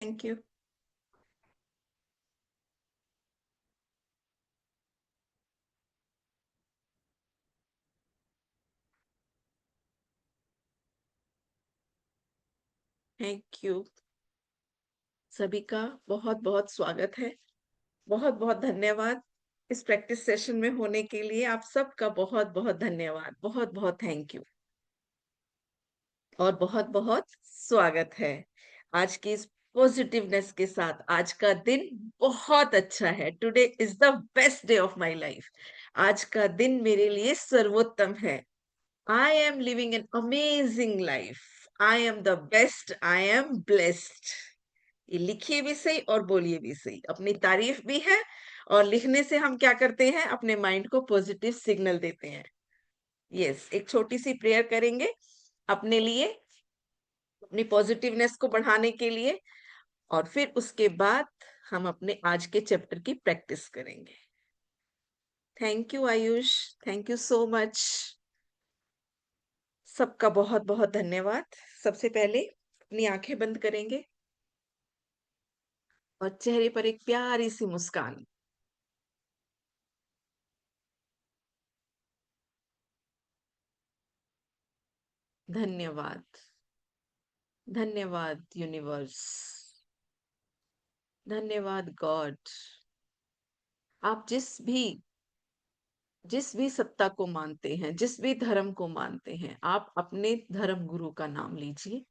Thank you. Thank you. सभी का बहुत बहुत स्वागत है। बहुत बहुत धन्यवाद इस प्रैक्टिस सेशन में होने के लिए। आप सबका बहुत बहुत धन्यवाद, बहुत बहुत थैंक यू और बहुत बहुत स्वागत है। आज की इस पॉजिटिवनेस के साथ आज का दिन बहुत अच्छा है। Today is the best day of my life. आज का दिन मेरे लिए सर्वोत्तम है। I am living an amazing life. I am the best, I am blessed. ये लिखिए भी सही और बोलिए भी सही, अपनी तारीफ भी है। और लिखने से हम क्या करते हैं, अपने माइंड को पॉजिटिव सिग्नल देते हैं। यस, एक छोटी सी प्रेयर करेंगे अपने लिए, अपनी पॉजिटिवनेस को बढ़ाने के लिए। और फिर उसके बाद हम अपने आज के चैप्टर की प्रैक्टिस करेंगे। Thank you Ayush, thank you so much. सबका बहुत बहुत धन्यवाद। सबसे पहले अपनी आंखें बंद करेंगे और चेहरे पर एक प्यारी सी मुस्कान। धन्यवाद। धन्यवाद यूनिवर्स। धन्यवाद गॉड। आप जिस भी सत्ता को मानते हैं, जिस भी धर्म को मानते हैं, आप अपने धर्म गुरु का नाम लीजिए।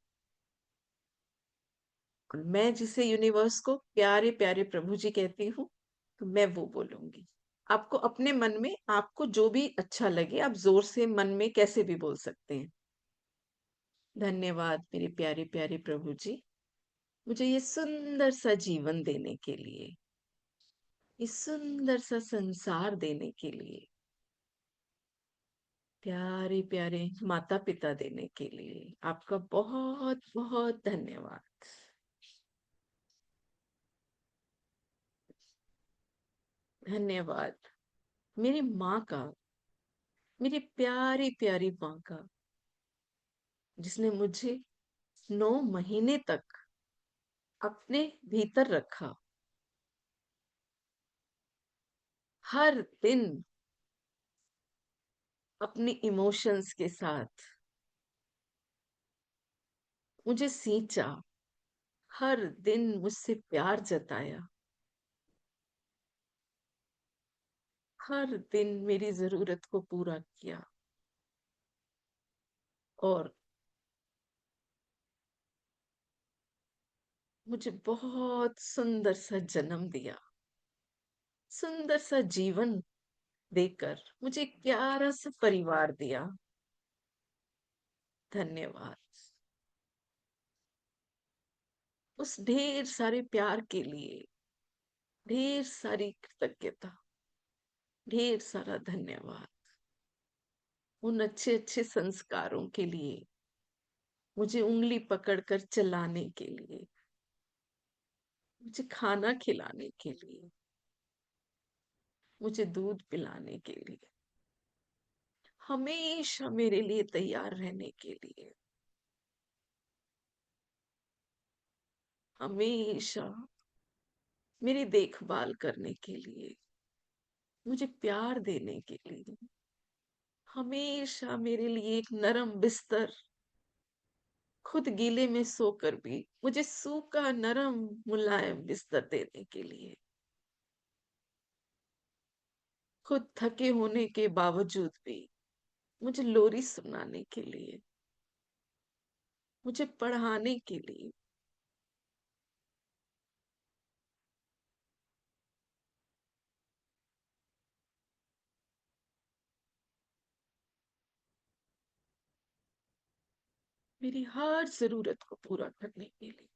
और मैं जिसे यूनिवर्स को प्यारे प्यारे प्रभु जी कहती हूँ, तो मैं वो बोलूंगी। आपको अपने मन में आपको जो भी अच्छा लगे, आप जोर से मन में कैसे भी बोल सकते हैं। धन्यवाद मेरे प्यारे प्यारे प्रभु जी, मुझे ये सुंदर सा जीवन देने के लिए, इस सुंदर सा संसार देने के लिए, प्यारे प्यारे माता पिता देने के लिए आपका बहुत बहुत धन्यवाद। धन्यवाद मेरी माँ का, मेरी प्यारी प्यारी माँ का, जिसने मुझे 9 महीने तक अपने भीतर रखा। हर दिन अपनी इमोशंस के साथ मुझे सींचा। हर दिन मुझसे प्यार जताया। हर दिन मेरी जरूरत को पूरा किया। और मुझे बहुत सुंदर सा जन्म दिया। सुंदर सा जीवन देकर मुझे एक प्यारा सा परिवार दिया। धन्यवाद उस ढेर सारे प्यार के लिए। ढेर सारी कृतज्ञता। ढेर सारा धन्यवाद उन अच्छे अच्छे संस्कारों के लिए, मुझे उंगली पकड़कर चलाने के लिए, मुझे खाना खिलाने के लिए, मुझे दूध पिलाने के लिए, हमेशा मेरे लिए तैयार रहने के लिए, हमेशा मेरी देखभाल करने के लिए, मुझे प्यार देने के लिए, हमेशा मेरे लिए एक नरम बिस्तर, खुद गीले में सोकर भी मुझे सूखा नरम मुलायम बिस्तर देने के लिए, खुद थके होने के बावजूद भी मुझे लोरी सुनाने के लिए, मुझे पढ़ाने के लिए, मेरी हर जरूरत को पूरा करने के लिए।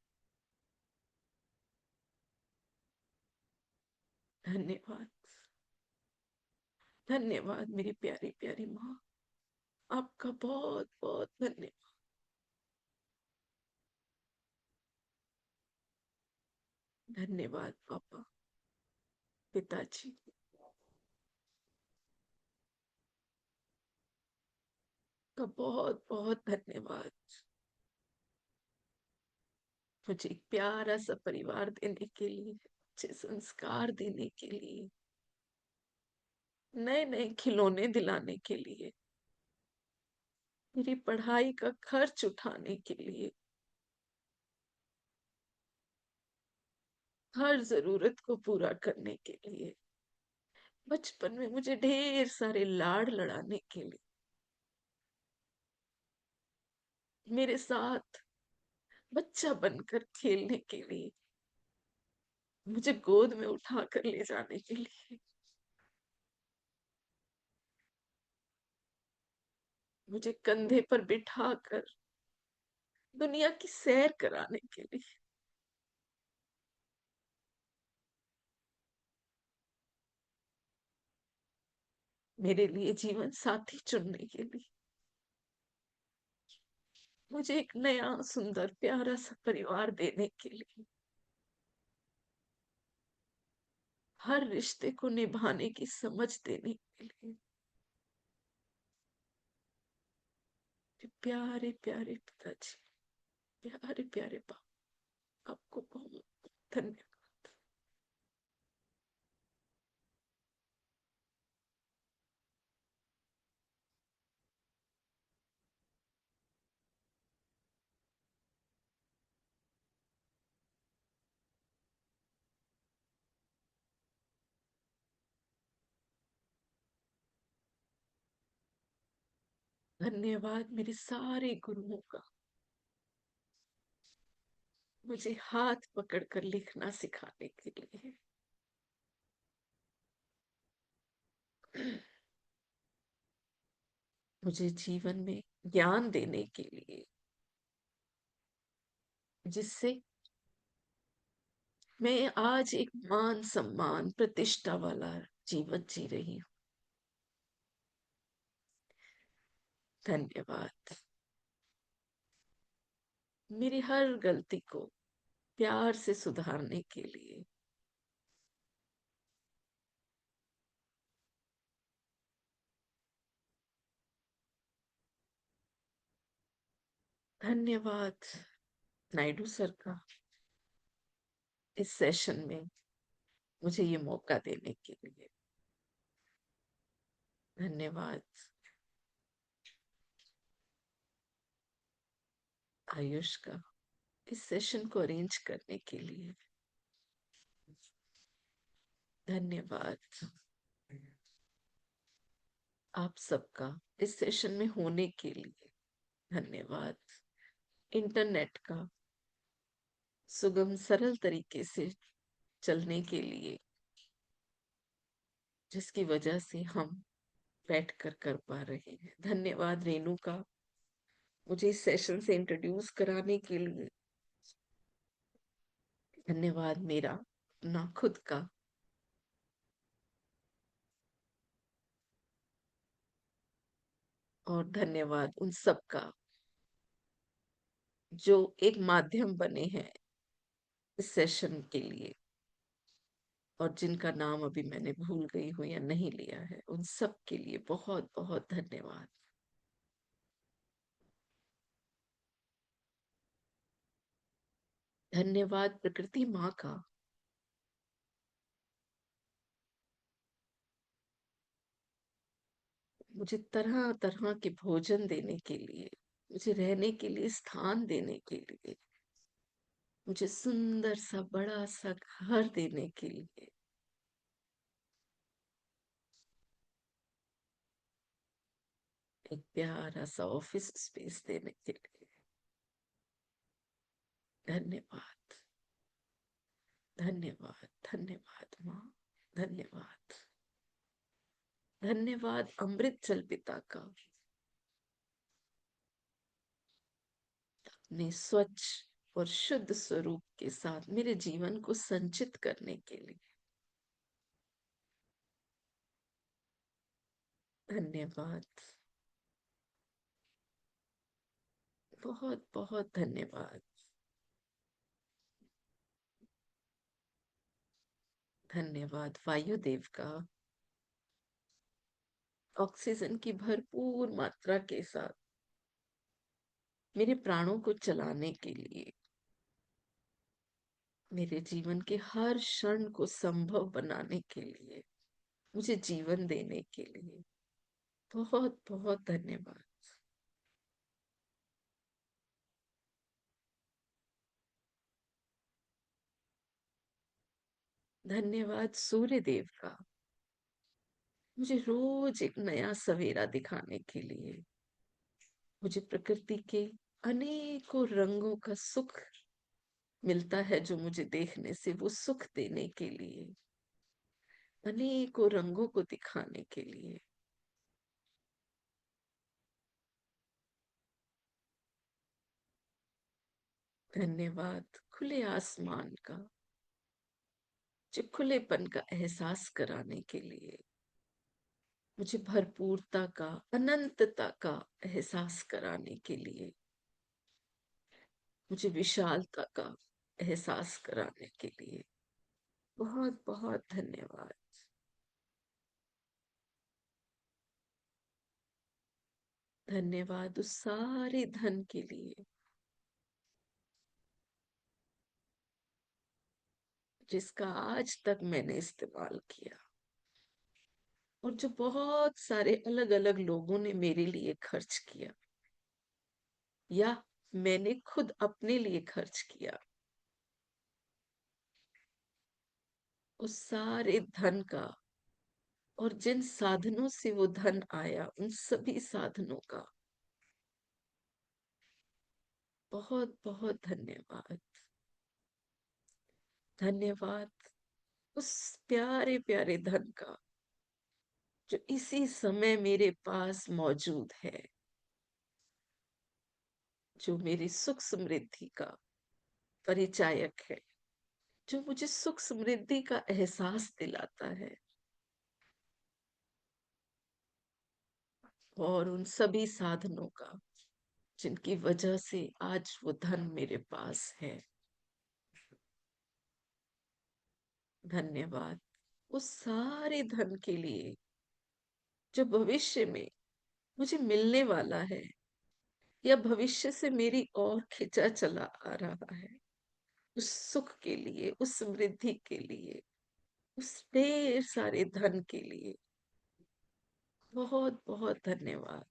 धन्यवाद। धन्यवाद मेरी प्यारी प्यारी माँ। आपका बहुत बहुत धन्यवाद। धन्यवाद पापा, पिताजी। का बहुत बहुत धन्यवाद। मुझे एक प्यारा सा परिवार देने के लिए, अच्छे संस्कार देने के लिए, नए नए खिलौने दिलाने के लिए, मेरी पढ़ाई का खर्च उठाने के लिए, हर जरूरत को पूरा करने के लिए, बचपन में मुझे ढेर सारे लाड लड़ाने के लिए, मेरे साथ बच्चा बनकर खेलने के लिए, मुझे गोद में उठा कर ले जाने के लिए, मुझे कंधे पर बिठा कर दुनिया की सैर कराने के लिए, मेरे लिए जीवन साथी चुनने के लिए, मुझे एक नया सुंदर प्यारा सा परिवार देने के लिए, हर रिश्ते को निभाने की समझ देने के लिए, प्यारे प्यारे पिताजी, प्यारे प्यारे बाप, आपको बहुत धन्यवाद। धन्यवाद मेरे सारे गुरुओं का, मुझे हाथ पकड़कर लिखना सिखाने के लिए, मुझे जीवन में ज्ञान देने के लिए, जिससे मैं आज एक मान सम्मान प्रतिष्ठा वाला जीवन जी रही हूँ। धन्यवाद मेरी हर गलती को प्यार से सुधारने के लिए। धन्यवाद नायडू सर का, इस सेशन में मुझे ये मौका देने के लिए। धन्यवाद आयुष का, इस सेशन को अरेंज करने के लिए। धन्यवाद आप सबका इस सेशन में होने के लिए। धन्यवाद इंटरनेट का सुगम सरल तरीके से चलने के लिए, जिसकी वजह से हम बैठकर कर पा रहे हैं। धन्यवाद रेनू का, मुझे इस सेशन से इंट्रोड्यूस कराने के लिए। धन्यवाद मेरा अपना खुद का, और धन्यवाद उन सब का जो एक माध्यम बने हैं इस सेशन के लिए, और जिनका नाम अभी मैंने भूल गई हूं या नहीं लिया है, उन सब के लिए बहुत बहुत धन्यवाद। धन्यवाद प्रकृति माँ का, मुझे तरह तरह के भोजन देने के लिए, मुझे रहने के लिए स्थान देने के लिए, मुझे सुंदर सा बड़ा सा घर देने के लिए, एक प्यारा सा ऑफिस स्पेस देने के लिए। धन्यवाद धन्यवाद धन्यवाद माँ। धन्यवाद धन्यवाद अमृत जल पिता का, अपने स्वच्छ और शुद्ध स्वरूप के साथ मेरे जीवन को संचित करने के लिए। धन्यवाद बहुत बहुत धन्यवाद। धन्यवाद वायुदेव का, ऑक्सीजन की भरपूर मात्रा के साथ मेरे प्राणों को चलाने के लिए। मेरे जीवन के हर क्षण को संभव बनाने के लिए, मुझे जीवन देने के लिए बहुत बहुत धन्यवाद। धन्यवाद सूर्य देव का, मुझे रोज एक नया सवेरा दिखाने के लिए, मुझे प्रकृति के अनेकों रंगों का सुख मिलता है जो मुझे देखने से वो सुख देने के लिए, अनेकों रंगों को दिखाने के लिए। धन्यवाद खुले आसमान का, जो खुलेपन का एहसास कराने के लिए, मुझे भरपूरता का, अनंतता का एहसास कराने के लिए, मुझे विशालता का एहसास कराने के लिए बहुत बहुत धन्यवाद। धन्यवाद उस सारे धन के लिए जिसका आज तक मैंने इस्तेमाल किया, और जो बहुत सारे अलग अलग लोगों ने मेरे लिए खर्च किया, या मैंने खुद अपने लिए खर्च किया। उस सारे धन का, और जिन साधनों से वो धन आया, उन सभी साधनों का बहुत बहुत धन्यवाद। धन्यवाद उस प्यारे प्यारे धन का जो इसी समय मेरे पास मौजूद है, जो मेरी सुख समृद्धि का परिचायक है, जो मुझे सुख समृद्धि का एहसास दिलाता है, और उन सभी साधनों का जिनकी वजह से आज वो धन मेरे पास है। धन्यवाद उस सारे धन के लिए जो भविष्य में मुझे मिलने वाला है, या भविष्य से मेरी ओर खिंचा चला आ रहा है। उस सुख के लिए, उस समृद्धि के लिए, उस ढेर सारे धन के लिए बहुत बहुत धन्यवाद,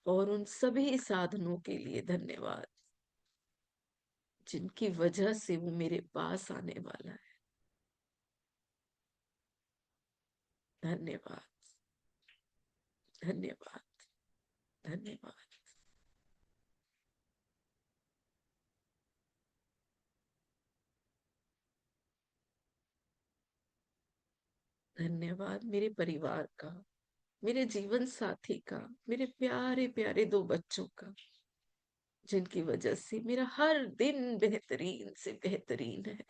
और उन सभी साधनों के लिए धन्यवाद जिनकी वजह से वो मेरे पास आने वाला है। धन्यवाद धन्यवाद धन्यवाद। धन्यवाद मेरे परिवार का, मेरे जीवन साथी का, मेरे प्यारे प्यारे दो बच्चों का, जिनकी वजह से मेरा हर दिन बेहतरीन से बेहतरीन है,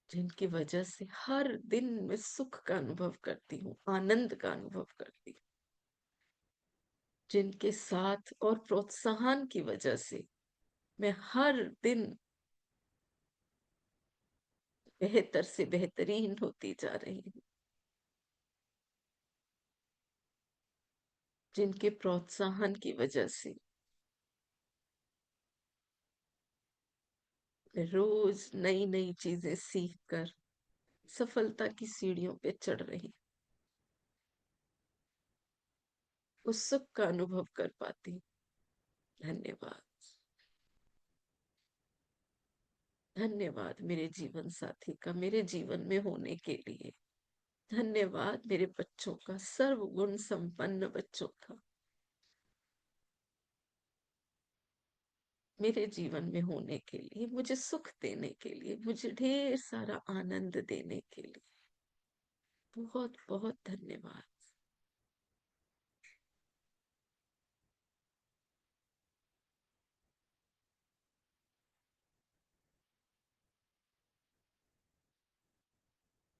जिनकी वजह से हर दिन मैं सुख का अनुभव करती हूँ, आनंद का अनुभव करती हूँ, जिनके साथ और प्रोत्साहन की वजह से मैं हर दिन बेहतर से बेहतरीन होती जा रही हूँ, जिनके प्रोत्साहन की वजह से मैं रोज नई नई चीजें सीख कर सफलता की सीढ़ियों पे चढ़ रही, उस सुख का अनुभव कर पाती हूँ। धन्यवाद धन्यवाद मेरे जीवन साथी का मेरे जीवन में होने के लिए। धन्यवाद मेरे बच्चों का, सर्वगुण संपन्न बच्चों का, मेरे जीवन में होने के लिए, मुझे सुख देने के लिए, मुझे ढेर सारा आनंद देने के लिए बहुत बहुत धन्यवाद।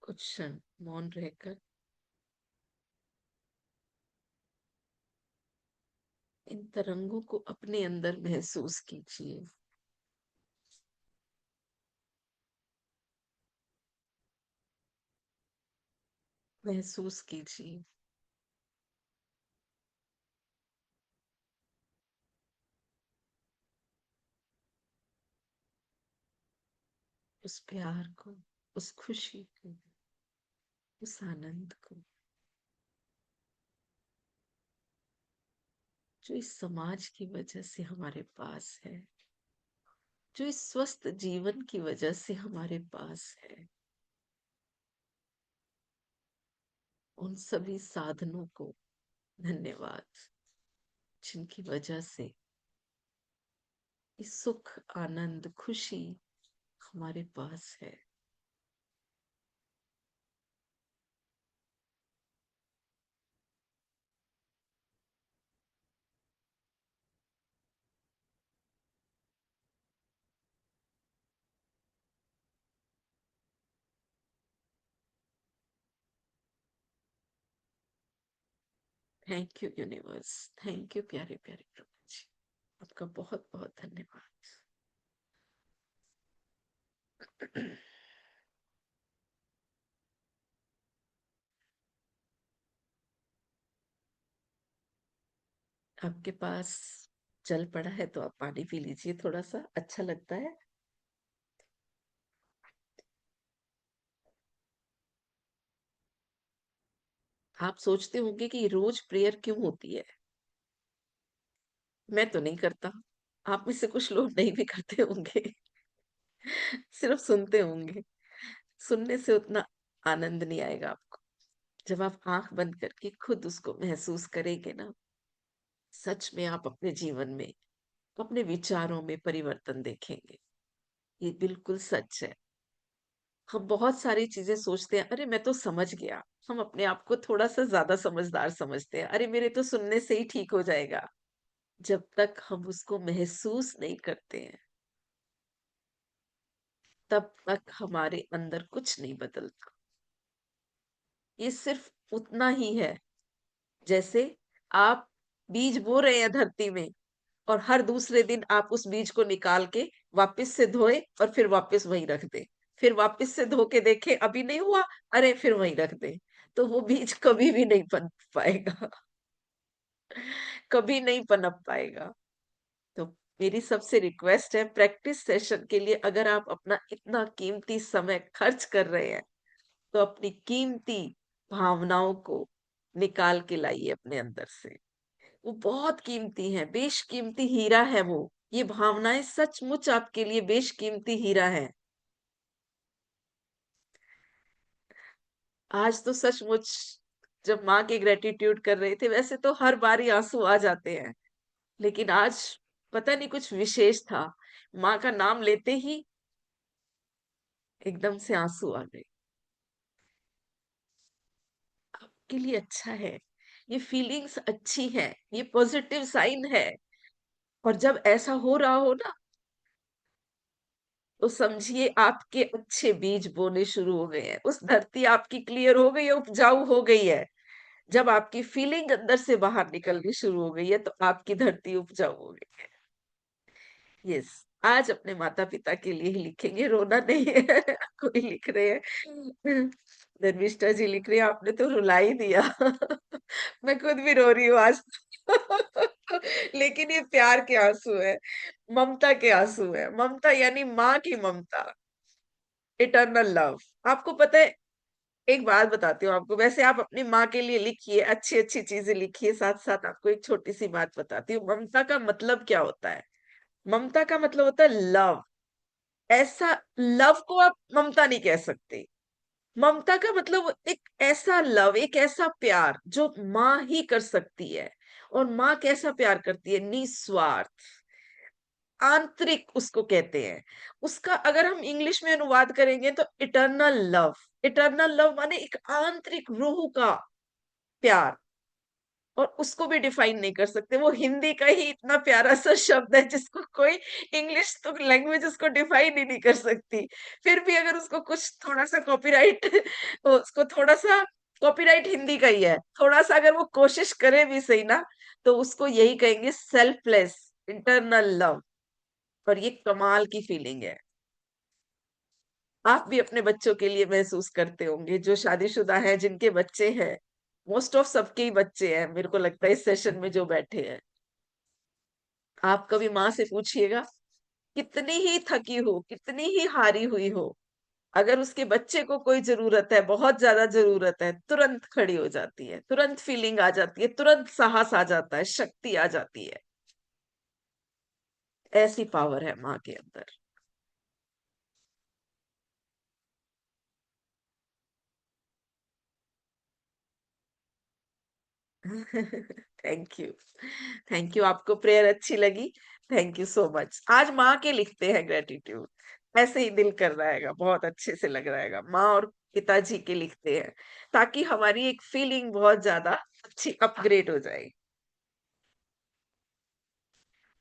कुछ क्षण मौन रहकर इन तरंगों को अपने अंदर महसूस कीजिए। महसूस कीजिए उस प्यार को, उस खुशी को, उस आनंद को जो इस समाज की वजह से हमारे पास है, जो इस स्वस्थ जीवन की वजह से हमारे पास है, उन सभी साधनों को धन्यवाद, जिनकी वजह से इस सुख, आनंद, खुशी हमारे पास है। Thank you universe, thank you प्यारे प्यारे प्रभु जी, आपका बहुत बहुत धन्यवाद। आपके पास जल पड़ा है तो आप पानी पी लीजिए, थोड़ा सा अच्छा लगता है। आप सोचते होंगे कि रोज प्रेयर क्यों होती है। मैं तो नहीं करता, आप में से कुछ लोग नहीं भी करते होंगे। सिर्फ सुनते होंगे। सुनने से उतना आनंद नहीं आएगा आपको। जब आप आंख बंद करके खुद उसको महसूस करेंगे ना, सच में आप अपने जीवन में, अपने विचारों में परिवर्तन देखेंगे। ये बिल्कुल सच है। हम बहुत सारी चीजें सोचते हैं, अरे मैं तो समझ गया। हम अपने आप को थोड़ा सा ज्यादा समझदार समझते हैं, अरे मेरे तो सुनने से ही ठीक हो जाएगा। जब तक हम उसको महसूस नहीं करते हैं, तब तक हमारे अंदर कुछ नहीं बदलता। ये सिर्फ उतना ही है, जैसे आप बीज बो रहे हैं धरती में, और हर दूसरे दिन आप उस बीज को निकाल के वापस से धोए और फिर वापस वहीं रख दे। फिर वापस से धो के देखे, अभी नहीं हुआ, अरे फिर वहीं रख दे। तो वो बीज कभी भी नहीं पनप पाएगा। कभी नहीं पनप पाएगा। तो मेरी सबसे रिक्वेस्ट है, प्रैक्टिस सेशन के लिए अगर आप अपना इतना कीमती समय खर्च कर रहे हैं, तो अपनी कीमती भावनाओं को निकाल के लाइए अपने अंदर से। वो बहुत कीमती है, बेशकीमती हीरा है वो। ये भावनाएं सचमुच आपके लिए बेशकीमती हीरा है। आज तो सचमुच, जब माँ के ग्रेटिट्यूड कर रहे थे, वैसे तो हर बार ही आंसू आ जाते हैं, लेकिन आज पता नहीं कुछ विशेष था। माँ का नाम लेते ही एकदम से आंसू आ गए। आपके लिए अच्छा है, ये फीलिंग्स अच्छी है, ये पॉजिटिव साइन है। और जब ऐसा हो रहा हो ना, तो समझिए आपके अच्छे बीज बोने शुरू हो गए हैं। उस धरती आपकी क्लियर हो गई है, उपजाऊ हो गई है। जब आपकी फीलिंग अंदर से बाहर निकलनी शुरू हो गई है, तो आपकी धरती उपजाऊ हो गई है। यस, आज अपने माता पिता के लिए ही लिखेंगे, रोना नहीं है। कोई लिख रहे हैं, धर्मिष्ठा जी लिख रही है, आपने तो रुला ही दिया। मैं खुद भी रो रही हूँ आज। लेकिन ये प्यार के आंसू है, ममता के आंसू है। ममता यानी माँ की ममता, इटर्नल लव। आपको पता है, एक बात बताती हूँ आपको। वैसे आप अपनी माँ के लिए लिखिए, अच्छी अच्छी चीजें लिखिए, साथ साथ आपको एक छोटी सी बात बताती हूँ। ममता का मतलब क्या होता है? ममता का मतलब होता है लव। ऐसा लव को आप ममता नहीं कह सकते। ममता का मतलब एक ऐसा लव, एक ऐसा प्यार जो माँ ही कर सकती है। और माँ कैसा प्यार करती है? निस्वार्थ, आंतरिक उसको कहते हैं। उसका अगर हम इंग्लिश में अनुवाद करेंगे तो इटर्नल लव। इटर्नल लव माने एक आंतरिक रूह का प्यार। और उसको भी डिफाइन नहीं कर सकते। वो हिंदी का ही इतना प्यारा सा शब्द है, जिसको कोई इंग्लिश तो लैंग्वेज उसको डिफाइन ही नहीं कर सकती। फिर भी अगर उसको कुछ थोड़ा सा कॉपीराइट, उसको थोड़ा सा कॉपीराइट हिंदी का ही है, थोड़ा सा अगर वो कोशिश करे भी सही ना, तो उसको यही कहेंगे, सेल्फलेस इंटरनल लव। और ये कमाल की फीलिंग है। आप भी अपने बच्चों के लिए महसूस करते होंगे, जो शादीशुदा हैं, जिनके बच्चे हैं। मोस्ट ऑफ सबके ही बच्चे हैं, मेरे को लगता है, इस सेशन में जो बैठे हैं। आप कभी माँ से पूछिएगा कितनी ही थकी हो, कितनी ही हारी हुई हो, अगर उसके बच्चे को कोई जरूरत है, बहुत ज्यादा जरूरत है, तुरंत खड़ी हो जाती है, तुरंत फीलिंग आ जाती है, तुरंत साहस आ जाता है, शक्ति आ जाती है। ऐसी पावर है माँ के अंदर। Thank you. थैंक यू, आपको प्रेयर अच्छी लगी। Thank you so much. आज माँ के लिखते हैं ग्रेटिट्यूड। ऐसे ही दिल कर रहा है, बहुत अच्छे से लग रहा है, माँ और पिताजी के लिखते हैं, ताकि हमारी एक फीलिंग बहुत ज्यादा अच्छी अपग्रेड हो जाए।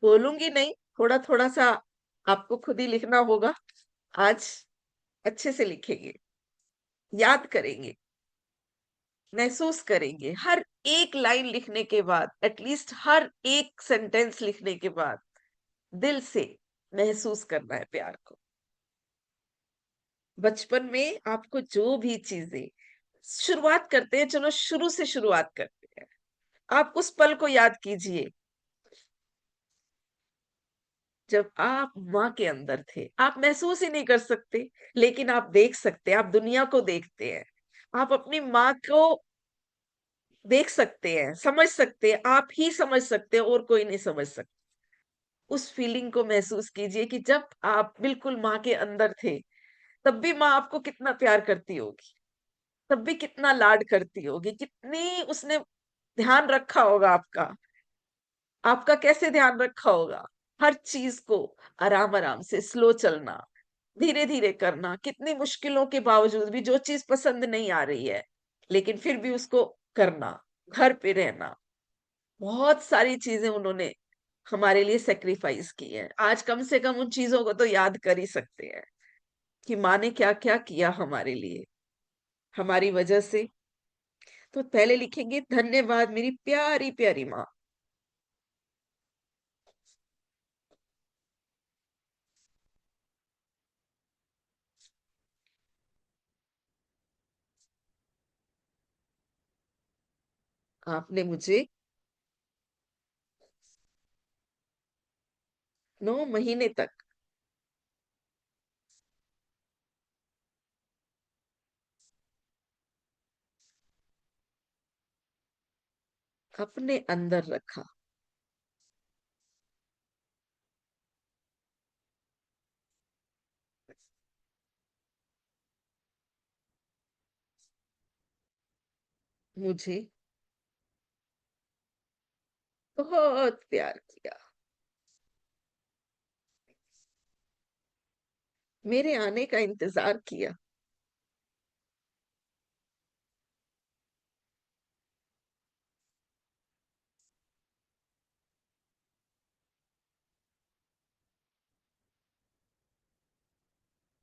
बोलूंगी नहीं, थोड़ा थोड़ा सा आपको खुद ही लिखना होगा। आज अच्छे से लिखेंगे, याद करेंगे, महसूस करेंगे, हर एक लाइन लिखने के बाद, एटलीस्ट हर एक सेंटेंस लिखने के बाद दिल से महसूस करना है प्यार को। बचपन में आपको जो भी चीजें, शुरुआत करते हैं, चलो शुरू से शुरुआत करते हैं। आप उस पल को याद कीजिए जब आप माँ के अंदर थे। आप महसूस ही नहीं कर सकते, लेकिन आप देख सकते हैं, आप दुनिया को देखते हैं, आप अपनी माँ को देख सकते हैं, समझ सकते हैं, आप ही समझ सकते हैं और कोई नहीं समझ सकता। उस फीलिंग को महसूस कीजिए कि जब आप बिल्कुल माँ के अंदर थे, तब भी माँ आपको कितना प्यार करती होगी, तब भी कितना लाड करती होगी, कितनी उसने ध्यान रखा होगा आपका। आपका कैसे ध्यान रखा होगा, हर चीज को आराम आराम से, स्लो चलना, धीरे धीरे करना, कितनी मुश्किलों के बावजूद भी जो चीज पसंद नहीं आ रही है, लेकिन फिर भी उसको करना, घर पे रहना, बहुत सारी चीजें उन्होंने हमारे लिए सेक्रीफाइस की है। आज कम से कम उन चीजों को तो याद कर ही सकते हैं कि माँ ने क्या क्या किया हमारे लिए, हमारी वजह से। तो पहले लिखेंगे, धन्यवाद मेरी प्यारी प्यारी माँ। आपने मुझे 9 महीने तक अपने अंदर रखा। मुझे बहुत प्यार किया। मेरे आने का इंतजार किया।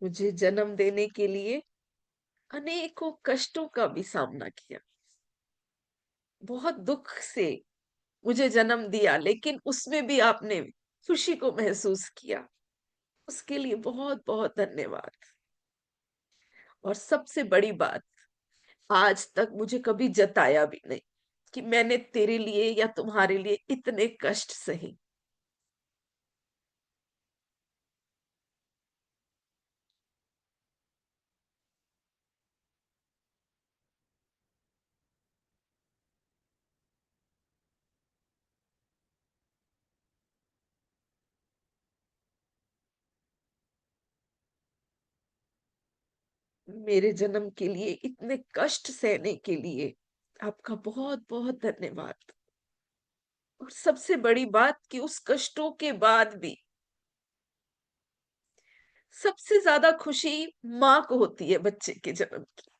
मुझे जन्म देने के लिए अनेकों कष्टों का भी सामना किया। बहुत दुख से मुझे जन्म दिया, लेकिन उसमें भी आपने खुशी को महसूस किया। उसके लिए बहुत बहुत धन्यवाद। और सबसे बड़ी बात, आज तक मुझे कभी जताया भी नहीं कि मैंने तेरे लिए या तुम्हारे लिए इतने कष्ट सहे। मेरे जन्म के लिए, इतने कष्ट सहने के लिए आपका बहुत बहुत धन्यवाद। और सबसे बड़ी बात कि उस कष्टों के बाद भी सबसे ज्यादा खुशी माँ को होती है बच्चे के जन्म की।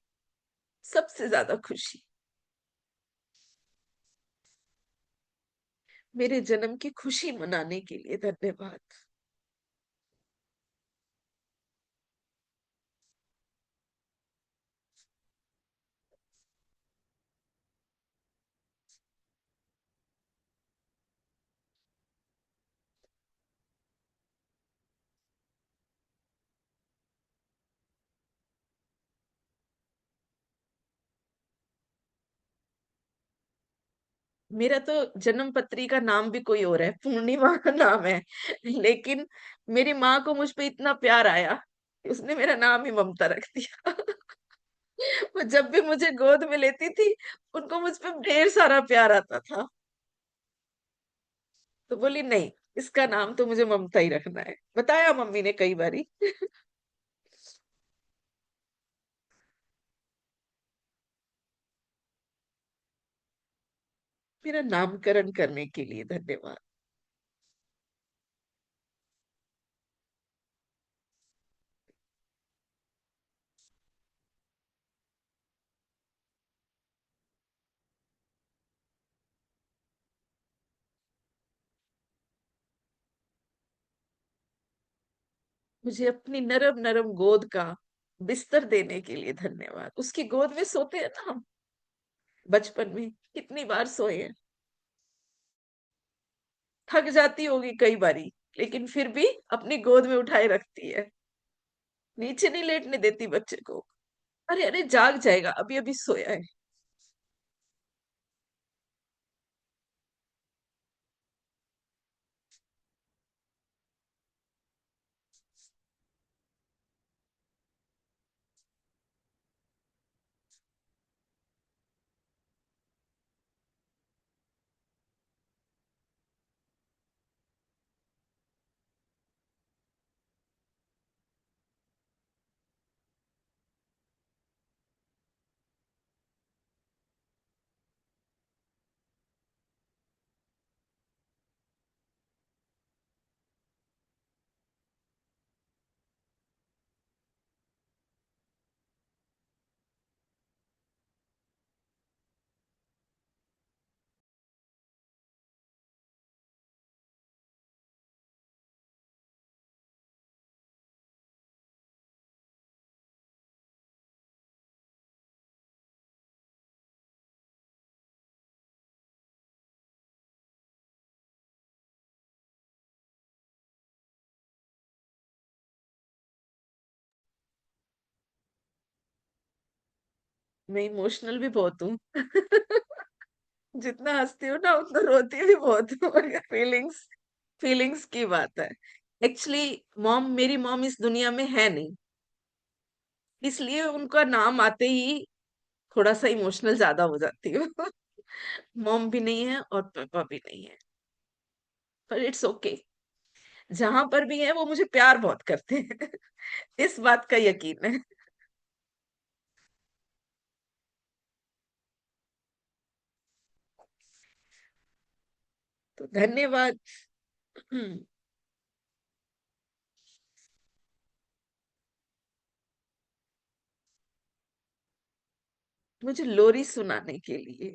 सबसे ज्यादा खुशी। मेरे जन्म की खुशी मनाने के लिए धन्यवाद। मेरा तो जन्म पत्री का नाम भी कोई और है, पूर्णिमा का नाम है। लेकिन मेरी माँ को मुझ पे इतना प्यार आया, कि उसने मेरा नाम ही ममता रख दिया। वो जब भी मुझे गोद में लेती थी, उनको मुझ पे ढेर सारा प्यार आता था। तो बोली नहीं, इसका नाम तो मुझे ममता ही रखना है। बताया मम्मी ने कई बारी। मेरा नामकरण करने के लिए धन्यवाद। मुझे अपनी नरम नरम गोद का बिस्तर देने के लिए धन्यवाद। उसकी गोद में सोते हैं ना हम, बचपन में कितनी बार सोए हैं। थक जाती होगी कई बारी, लेकिन फिर भी अपनी गोद में उठाए रखती है। नीचे नहीं लेटने देती बच्चे को। अरे अरे, जाग जाएगा, अभी अभी सोया है। मैं इमोशनल भी बहुत हूँ। जितना हंसती हूँ ना, उतना रोती भी बहुत हूँ। अगर फीलिंग्स फीलिंग्स की बात है। एक्चुअली मेरी मॉम इस दुनिया में है नहीं, इसलिए उनका नाम आते ही थोड़ा सा इमोशनल ज्यादा हो जाती हूँ। मॉम भी नहीं है और पापा भी नहीं है, पर इट्स ओके। जहां पर भी है वो मुझे प्यार बहुत करते हैं। इस बात का यकीन है। तो धन्यवाद। मुझे लोरी सुनाने के लिए,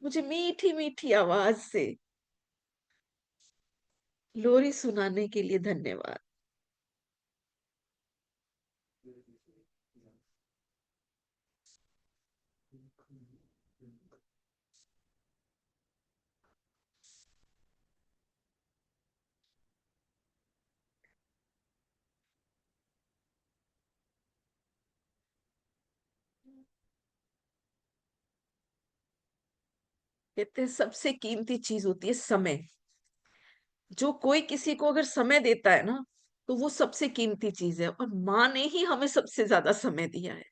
मुझे मीठी मीठी आवाज से लोरी सुनाने के लिए धन्यवाद। कहते हैं सबसे कीमती चीज होती है समय। जो कोई किसी को अगर समय देता है ना, तो वो सबसे कीमती चीज है, और माँ ने ही हमें सबसे ज्यादा समय दिया है।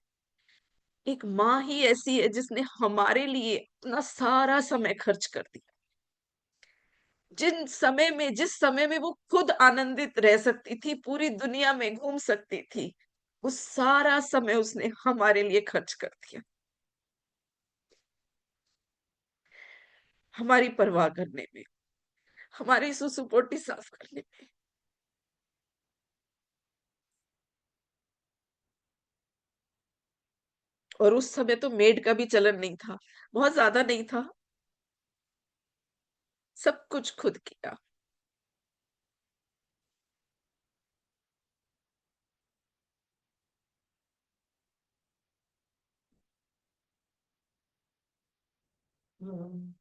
एक माँ ही ऐसी है जिसने हमारे लिए अपना सारा समय खर्च कर दिया। जिस समय में वो खुद आनंदित रह सकती थी, पूरी दुनिया में घूम सकती थी, वो सारा समय उसने हमारे लिए खर्च कर दिया, हमारी परवाह करने में, हमारी सुसुपोटी साफ करने में। और उस समय तो मेड का भी चलन नहीं था, बहुत ज्यादा नहीं था। सब कुछ खुद किया। हम्म,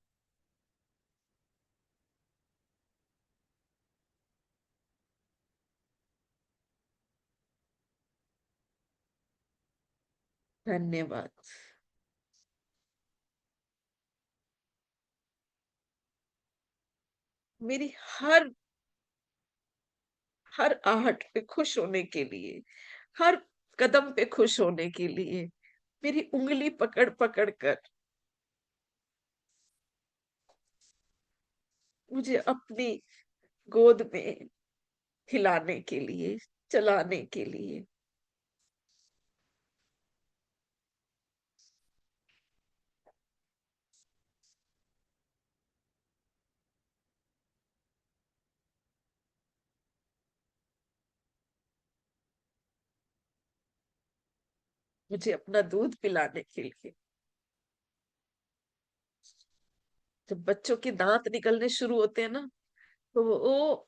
धन्यवाद। मेरी हर हर आहट पे खुश होने के लिए, हर कदम पे खुश होने के लिए, मेरी उँगली पकड़-पकड़ कर मुझे अपनी गोद में खिलाने के लिए, चलाने के लिए। मुझे अपना दूध पिलाने के लिए। जब बच्चों के दांत निकलने शुरू होते हैं ना, तो वो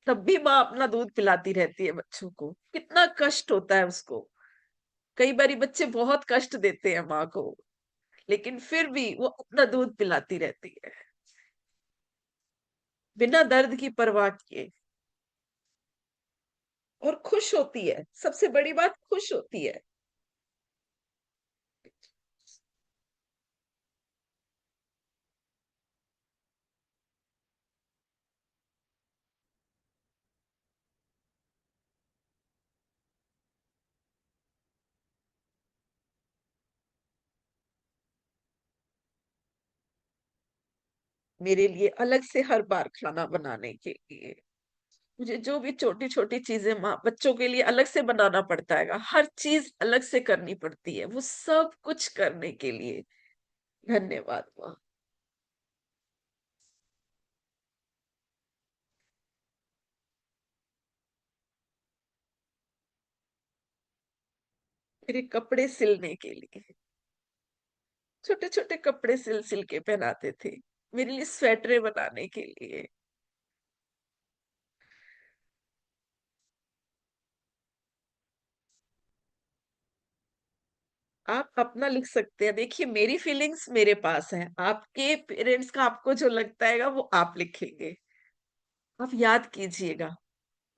तब भी माँ अपना दूध पिलाती रहती है बच्चों को। कितना कष्ट होता है उसको। कई बारी बच्चे बहुत कष्ट देते हैं माँ को, लेकिन फिर भी वो अपना दूध पिलाती रहती है, बिना दर्द की परवाह किए। और खुश होती है, सबसे बड़ी बात खुश होती है। मेरे लिए अलग से हर बार खाना बनाने के लिए। मुझे जो भी छोटी-छोटी चीज़ें माँ बच्चों के लिए अलग से बनाना पड़ता है, हर चीज़ अलग से करनी पड़ती है, वो सब कुछ करने के लिए धन्यवाद माँ। मेरे कपड़े सिलने के लिए, छोटे-छोटे कपड़े सिल-सिल के पहनाते थे, मेरे लिए स्वेटरें बनाने के लिए। आप अपना लिख सकते हैं। देखिए मेरी फीलिंग्स मेरे पास है, आपके पेरेंट्स का आपको जो लगता है वो आप लिखेंगे। आप याद कीजिएगा,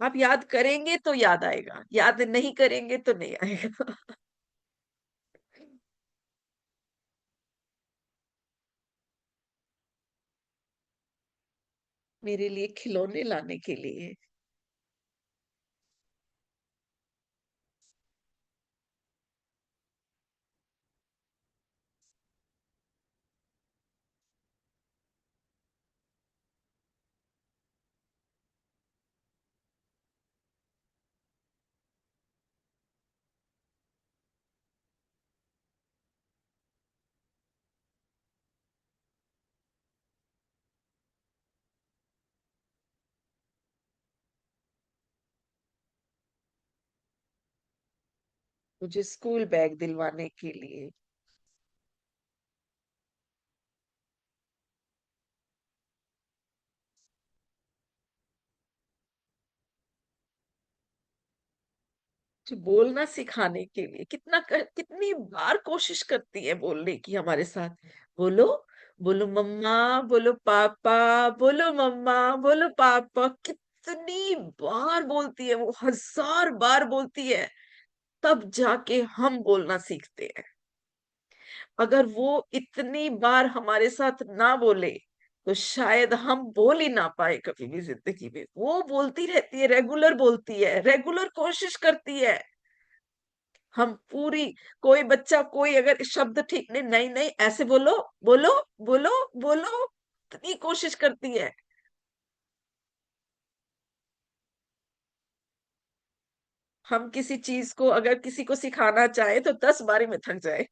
आप याद करेंगे तो याद आएगा, याद नहीं करेंगे तो नहीं आएगा। मेरे लिए खिलौने लाने के लिए, मुझे स्कूल बैग दिलवाने के लिए, मुझे बोलना सिखाने के लिए, कितनी बार कोशिश करती है बोलने की हमारे साथ। बोलो, बोलो मम्मा, बोलो पापा, बोलो मम्मा, बोलो पापा, कितनी बार बोलती है वो, 1000 बार बोलती है, तब जाके हम बोलना सीखते हैं। अगर वो इतनी बार हमारे साथ ना बोले, तो शायद हम बोल ही ना पाए कभी भी ज़िंदगी में। वो बोलती रहती है, रेगुलर बोलती है, रेगुलर कोशिश करती है। हम पूरी कोई बच्चा कोई अगर शब्द ठीक नहीं, नहीं, ऐसे बोलो, बोलो, बोलो, बोलो, इतनी कोशिश करती है। हम किसी चीज़ को अगर किसी को सिखाना चाहे तो 10 बारी में थक जाए।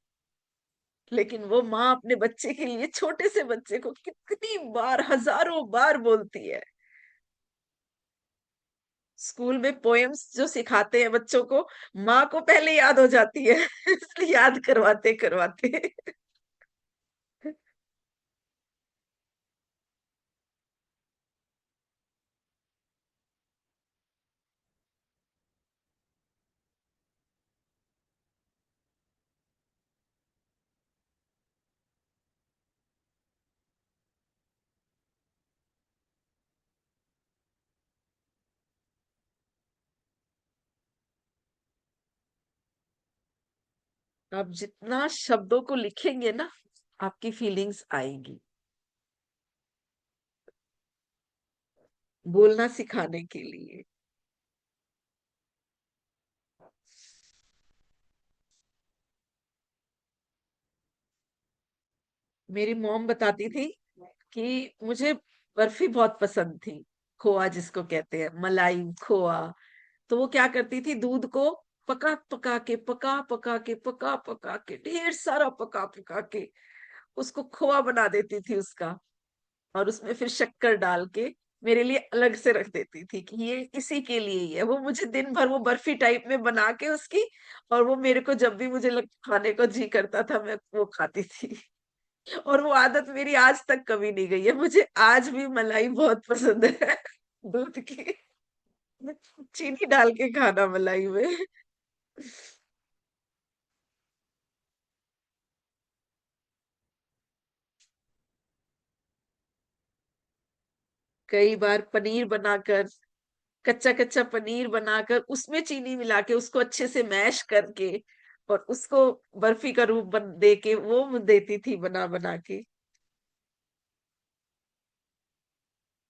लेकिन वो माँ अपने बच्चे के लिए छोटे से बच्चे को कितनी बार, हज़ारों बार बोलती है। स्कूल में पोएम्स जो सिखाते हैं बच्चों को, माँ को पहले याद हो जाती है इसलिए याद करवाते-करवाते। आप जितना शब्दों को लिखेंगे ना, आपकी फीलिंग्स आएगी। बोलना सिखाने के लिए। मेरी मॉम बताती थी कि मुझे बर्फी बहुत पसंद थी, खोआ जिसको कहते हैं, मलाई खोआ। तो वो क्या करती थी, दूध को पका पका के ढेर सारा पका पका के उसको खोआ बना देती थी उसका, और उसमें फिर शक्कर डाल के मेरे लिए अलग से रख देती थी कि ये इसी के लिए ही है। वो मुझे दिन भर वो बर्फी टाइप में बना के उसकी, और वो मेरे को जब भी मुझे खाने को जी करता था मैं वो खाती थी। और वो आदत मेरी आज तक कभी नहीं गई है, मुझे आज भी मलाई बहुत पसंद है दूध की, चीनी डाल के खाना मलाई में। कई बार पनीर बनाकर, कच्चा कच्चा पनीर बनाकर उसमें चीनी मिला के उसको अच्छे से मैश करके और उसको बर्फी का रूप दे के वो देती थी बना बना के,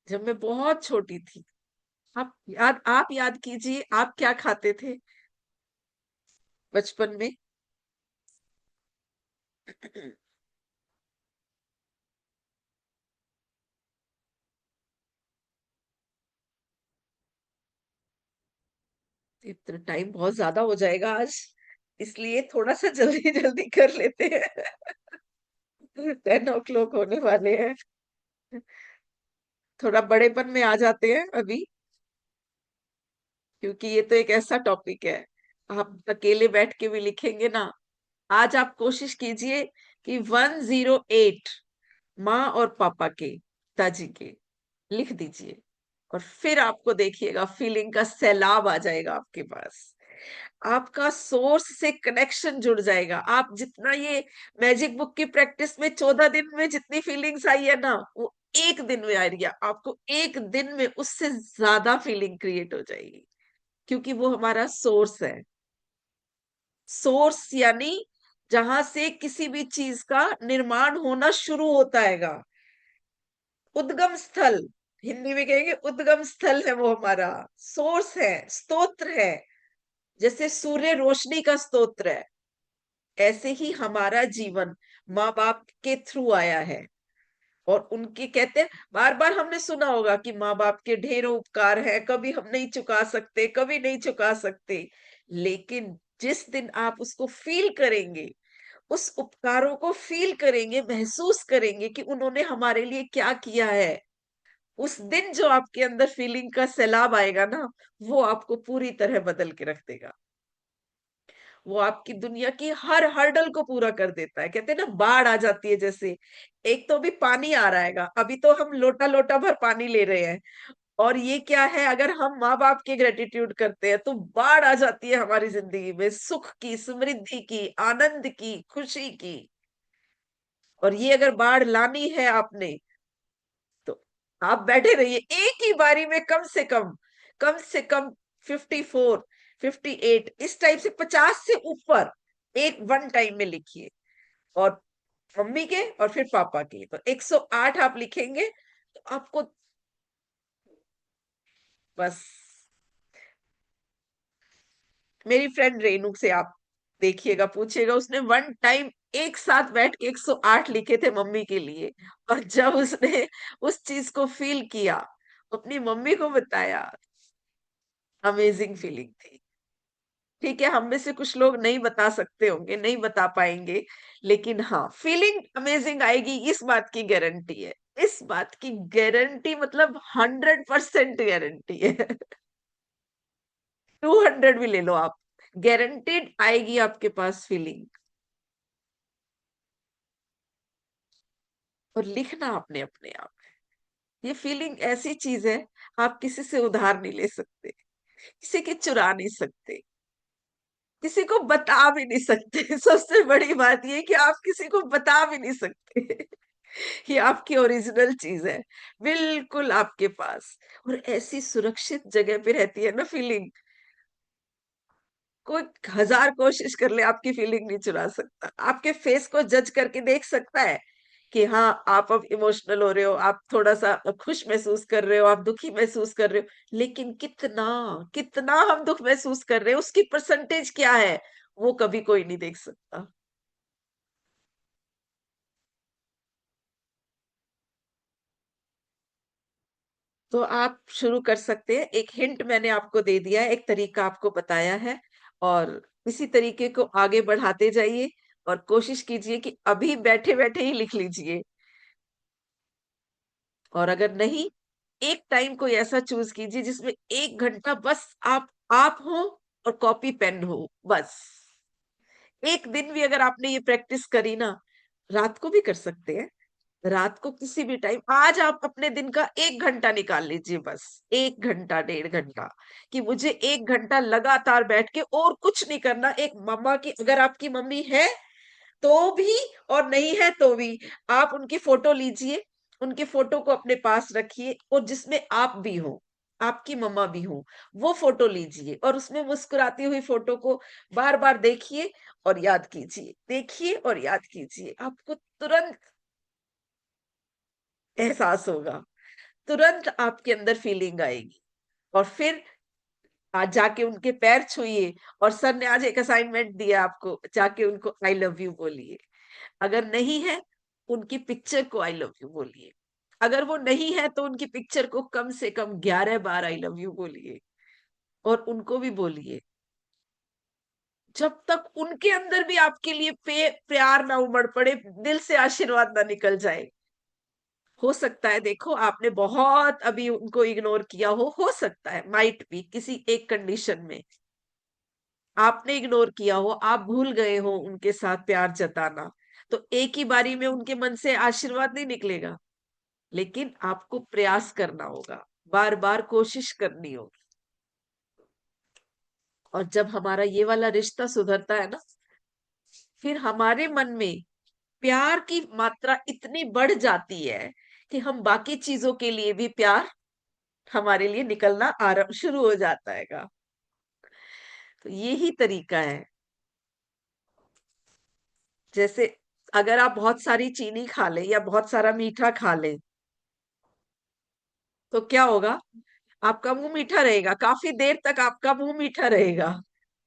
जब मैं बहुत छोटी थी। आप याद कीजिए, आप क्या खाते थे बचपन में? इतना टाइम बहुत ज्यादा हो जाएगा आज, इसलिए थोड़ा सा जल्दी जल्दी कर लेते हैं। 10 o'clock होने वाले हैं, थोड़ा बड़ेपन में आ जाते हैं अभी, क्योंकि ये तो एक ऐसा टॉपिक है, आप अकेले बैठ के भी लिखेंगे ना। आज आप कोशिश कीजिए कि 108 माँ और पापा के, पिताजी के, लिख दीजिए, और फिर आपको देखिएगा फीलिंग का सैलाब आ जाएगा आपके पास। आपका सोर्स से कनेक्शन जुड़ जाएगा। आप जितना ये मैजिक बुक की प्रैक्टिस में 14 दिन में जितनी फीलिंग्स आई है ना, वो एक दिन में आ रही है आपको, एक दिन में उससे ज्यादा फीलिंग क्रिएट हो जाएगी, क्योंकि वो हमारा सोर्स है। सोर्स यानी जहां से किसी भी चीज का निर्माण होना शुरू होता हैगा, उद्गम स्थल, हिंदी में कहेंगे उद्गम स्थल है वो हमारा, सोर्स है, स्तोत्र है। जैसे सूर्य रोशनी का स्तोत्र है, ऐसे ही हमारा जीवन माँ बाप के थ्रू आया है। और उनके कहते हैं, बार बार हमने सुना होगा कि माँ बाप के ढेरों उपकार है, कभी हम नहीं चुका सकते, कभी नहीं चुका सकते। लेकिन जिस दिन आप उसको फील करेंगे, उस उपकारों को फील करेंगे, महसूस करेंगे कि उन्होंने हमारे लिए क्या किया है, उस दिन जो आपके अंदर फीलिंग का सैलाब आएगा ना, वो आपको पूरी तरह बदल के रख देगा। वो आपकी दुनिया की हर हर्डल को पूरा कर देता है। कहते हैं ना, बाढ़ आ जाती है जैसे, एक तो अभी पानी आ रहा है, अभी तो हम लोटा लोटा भर पानी ले रहे हैं, और ये क्या है, अगर हम माँ बाप के ग्रेटिट्यूड करते हैं तो बाढ़ आ जाती है हमारी जिंदगी में, सुख की, समृद्धि की, आनंद की, खुशी की। और ये अगर बाढ़ लानी है आपने, तो आप बैठे रहिए, एक ही बारी में कम से कम 54, 58, इस टाइप से 50 से ऊपर एक वन टाइम में लिखिए। और मम्मी के और फिर पापा के, तो 108 आप लिखेंगे तो आपको बस। मेरी फ्रेंड रेनू से आप देखिएगा, पूछिएगा, उसने वन टाइम एक साथ बैठ के 108 लिखे थे मम्मी के लिए। और जब उसने उस चीज को फील किया, अपनी मम्मी को बताया, अमेजिंग फीलिंग थी। ठीक है, हम में से कुछ लोग नहीं बता सकते होंगे, नहीं बता पाएंगे, लेकिन हाँ, फीलिंग अमेजिंग आएगी, इस बात की गारंटी है। इस बात की गारंटी मतलब 100% गारंटी है। 200 भी ले लो आप, गारंटेड आएगी आपके पास फीलिंग। और लिखना आपने अपने आप, ये फीलिंग ऐसी चीज है, आप किसी से उधार नहीं ले सकते, किसी की चुरा नहीं सकते, किसी को बता भी नहीं सकते। सबसे बड़ी बात ये कि आप किसी को बता भी नहीं सकते। ये आपकी ओरिजिनल चीज है, बिल्कुल आपके पास। और ऐसी सुरक्षित जगह पे रहती है ना फीलिंग, कोई 1000 कोशिश कर ले आपकी फीलिंग नहीं चुरा सकता। आपके फेस को जज करके देख सकता है कि हाँ, आप अब इमोशनल हो रहे हो, आप थोड़ा-सा खुश महसूस कर रहे हो, आप दुखी महसूस कर रहे हो, लेकिन कितना, कितना हम दुःख महसूस कर रहे हैं, उसकी परसेंटेज क्या है, वो कभी कोई नहीं देख सकता। तो आप शुरू कर सकते हैं, एक हिंट मैंने आपको दे दिया है, एक तरीका आपको बताया है और इसी तरीके को आगे बढ़ाते जाइए और कोशिश कीजिए कि अभी बैठे-बैठे ही लिख लीजिए। और अगर नहीं, एक टाइम कोई ऐसा चूज़ कीजिए जिसमें 1 घंटा बस आप हो और कॉपी पेन हो, बस। एक दिन भी अगर आपने ये प्रैक्टिस करी ना, रात को भी कर सकते हैं, रात को किसी भी टाइम, आज आप अपने दिन का 1 घंटा निकाल लीजिए बस, 1 घंटा, 1.5 घंटा, कि मुझे 1 घंटा लगातार बैठ के और कुछ नहीं करना। एक मम्मा की, अगर आपकी मम्मी है तो भी और नहीं है तो भी, आप उनकी फ़ोटो लीजिए, उनकी फ़ोटो को अपने पास रखिए और जिसमें आप भी हो, आपकी मम्मा भी हो, वो फ़ोटो लीजिए और उसमें मुस्कुराती हुई फ़ोटो को बार-बार देखिए और याद कीजिए, देखिए और याद कीजिए। आपको तुरंत एहसास होगा, तुरंत आपके अंदर फीलिंग आएगी और फिर आज जाके उनके पैर छूइए और सर ने आज एक असाइनमेंट दिया आपको, जाके उनको आई लव यू बोलिए। अगर नहीं है, उनकी पिक्चर को आई लव यू बोलिए। अगर वो नहीं है तो उनकी पिक्चर को कम से कम 11 बार आई लव यू बोलिए और उनको भी बोलिए। जब तक उनके अंदर भी आपके लिए प्यार ना उमड़ पड़े, दिल से आशीर्वाद ना निकल जाए। हो सकता है, देखो आपने बहुत अभी उनको इग्नोर किया हो सकता है, माइट बी किसी एक कंडीशन में आपने इग्नोर किया हो, आप भूल गए हो उनके साथ प्यार जताना, तो एक ही बारी में उनके मन से आशीर्वाद नहीं निकलेगा। लेकिन आपको प्रयास करना होगा, बार-बार कोशिश करनी होगी। और जब हमारा ये वाला रिश्ता सुधरता है ना, फिर हमारे मन में प्यार की मात्रा इतनी बढ़ जाती है कि हम बाकी चीज़ों के लिए भी प्यार हमारे लिए निकलना शुरू हो जाता हैगा। तो यही तरीका है। जैसे अगर आप बहुत सारी चीनी खा लें या बहुत सारा मीठा खा लें, तो क्या होगा? आपका मुँह मीठा रहेगा, काफ़ी देर तक आपका मुँह मीठा रहेगा।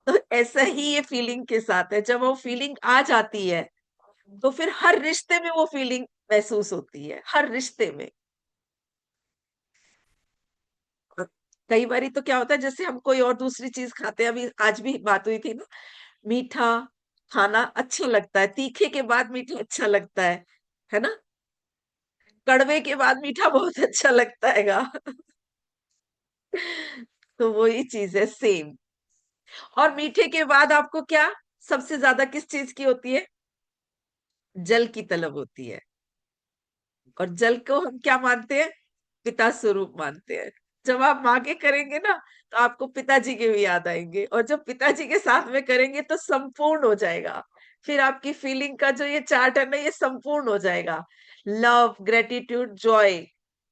तो ऐसा ही ये फीलिंग के साथ है, जब वो फीलिंग आ जाती है, तो फिर हर रिश्ते में वो फीलिंग महसूस होती है, हर रिश्ते में। और कई बारी तो क्या होता है, जैसे हम कोई और दूसरी चीज़ खाते हैं, अभी आज भी बात हुई थी ना, मीठा खाना अच्छा लगता है, तीखे के बाद मीठा अच्छा लगता है ना? कड़वे के बाद मीठा बहुत अच्छा लगता हैगा। तो वही चीज़ है सेम। और मीठे के बाद आपको क्या सबसे ज़्यादा किस चीज़ की होती है? जल की तलब होती है। और जल को हम क्या मानते हैं? पिता स्वरूप मानते हैं। जब आप माँ के करेंगे ना, तो आपको पिताजी के भी याद आएँगे और जब पिताजी के साथ में करेंगे तो संपूर्ण हो जाएगा। फिर आपकी फीलिंग का जो ये चार्ट है ना, ये संपूर्ण हो जाएगा। लव, ग्रैटिट्यूड, जॉय,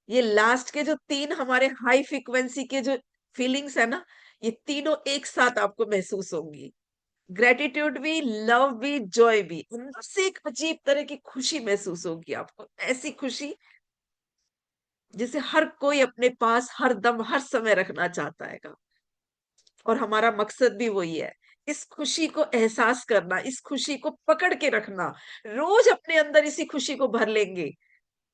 ये लास्ट के जो 3 हमारे हाई फ्रीक्वेंसी के जो फीलिंग्स है ना, ये तीनों एक साथ आपको महसूस होंगी। ग्रैटिट्यूड भी, लव भी, जॉय भी। अंदर से एक अजीब तरह की खुशी महसूस होगी आपको। ऐसी खुशी जिसे हर कोई अपने पास हर दम, हर समय रखना चाहता हैगा। और हमारा मकसद भी वही है। इस खुशी को एहसास करना, इस खुशी को पकड़ के रखना। रोज़ अपने अंदर इसी खुशी को भर लेंगे,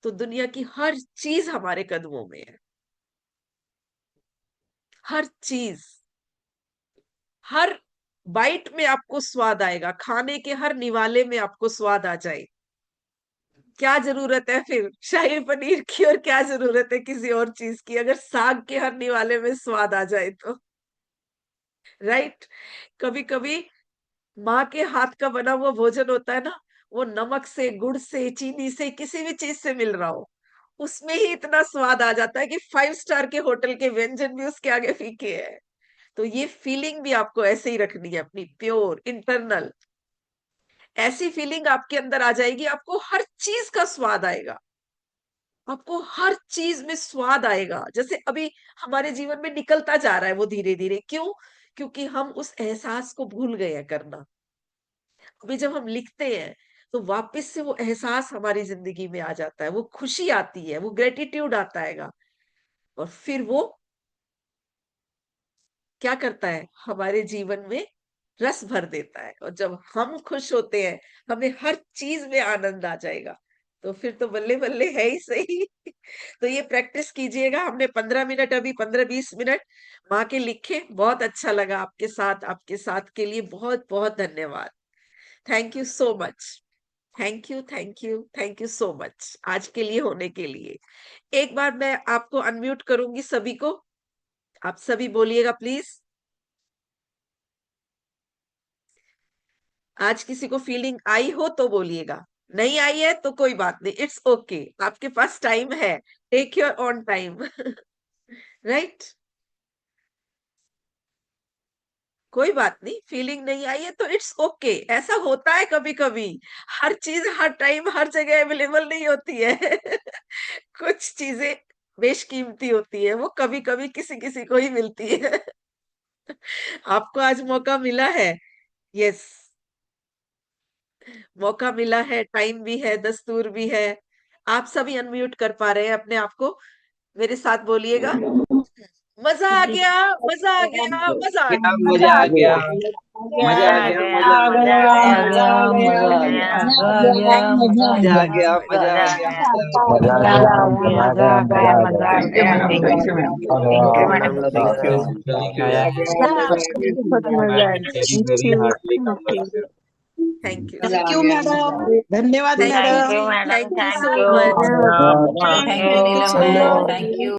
तो दुनिया की हर चीज़ हमारे कदमों में है। हर चीज़, हर बाइट में आपको स्वाद आएगा, खाने के हर निवाले में आपको स्वाद आ जाए। क्या ज़रूरत है फिर शाही पनीर की और क्या ज़रूरत है किसी और चीज़ की, अगर साग के हर निवाले में स्वाद आ जाए तो, राइट? कभी-कभी माँ के हाथ का बना हुआ भोजन होता है ना, वो नमक से, गुड़ से, चीनी से, किसी भी चीज़ से मिल रहा हो, उसमें ही इतना स्वाद आ जाता है कि 5 स्टार के होटल के व्यंजन भी उसके आगे फीके हैं। तो ये फीलिंग भी आपको ऐसे ही रखनी है अपनी प्योर, इंटरनल। ऐसी फीलिंग आपके अंदर आ जाएगी, आपको हर चीज़ का स्वाद आएगा। आपको हर चीज़ में स्वाद आएगा। जैसे अभी हमारे जीवन में निकलता जा रहा है वो धीरे-धीरे, क्यों? क्योंकि हम उस एहसास को भूल गए हैं करना। अभी जब हम लिखते हैं, तो वापस से वो एहसास हमारी जिंदगी में आ जाता है, वो खुशी आती है, वो ग्रेटिट्यूड आता है, और फिर वो क्या करता है, हमारे जीवन में रस भर देता है। और जब हम खुश होते हैं, हमें हर चीज में आनंद आ जाएगा। तो फिर तो बल्ले बल्ले है ही सही। तो ये प्रैक्टिस कीजिएगा। हमने 15 मिनट, अभी 15-20 मिनट माँ के लिखे। बहुत अच्छा लगा आपके साथ के लिए बहुत बहुत धन्यवाद। Thank you so much. Thank you, thank you, thank you so much आज के लिए होने के लिए। एक बार मैं आपको अनम्यूट करूंगी सभी को। आप सभी बोलिएगा प्लीज। आज किसी को फीलिंग आई हो तो बोलिएगा, नहीं आई है तो कोई बात नहीं, इट्स ओके। आपके पास टाइम है, take your on time. Right. कोई बात नहीं, फीलिंग नहीं आई है तो इट्स ओके। ऐसा होता है कभी कभी, हर चीज हर टाइम हर जगह अवेलेबल नहीं होती है। कुछ चीजें बेशकीमती होती है, वो कभी कभी किसी किसी को ही मिलती है। आपको आज मौका मिला है। यस, मौका मिला है, टाइम भी है, दस्तूर भी है। आप सभी अनम्यूट कर पा रहे हैं अपने आप को। मेरे साथ बोलिएगा, मजा आ गया, मजा आ गया, मजा आ क्या गया। मजा आ गया। मजा आ मजा आ गया। गया, मजा आ मजा गया। आ गया, मजा आ गया। मजा आ गया, मजा आ गया। मजा आ मजा आ गया। गया, मजा आ मजा गया। आ गया, मजा आ गया, मजा आ थैंक यू गया। Ma'am. Thank you ma'am. Thank you madam ji. Thank you. Thank you. बहुत मजा आया। Thank you, thank you, thank you, मजा थैंक आ यू गया। मैडम, धन्यवाद thank you thank madam. You ji, madam, thank you thank so you, much. Thank thank you you, Neelam so ma'am, much. Thank you.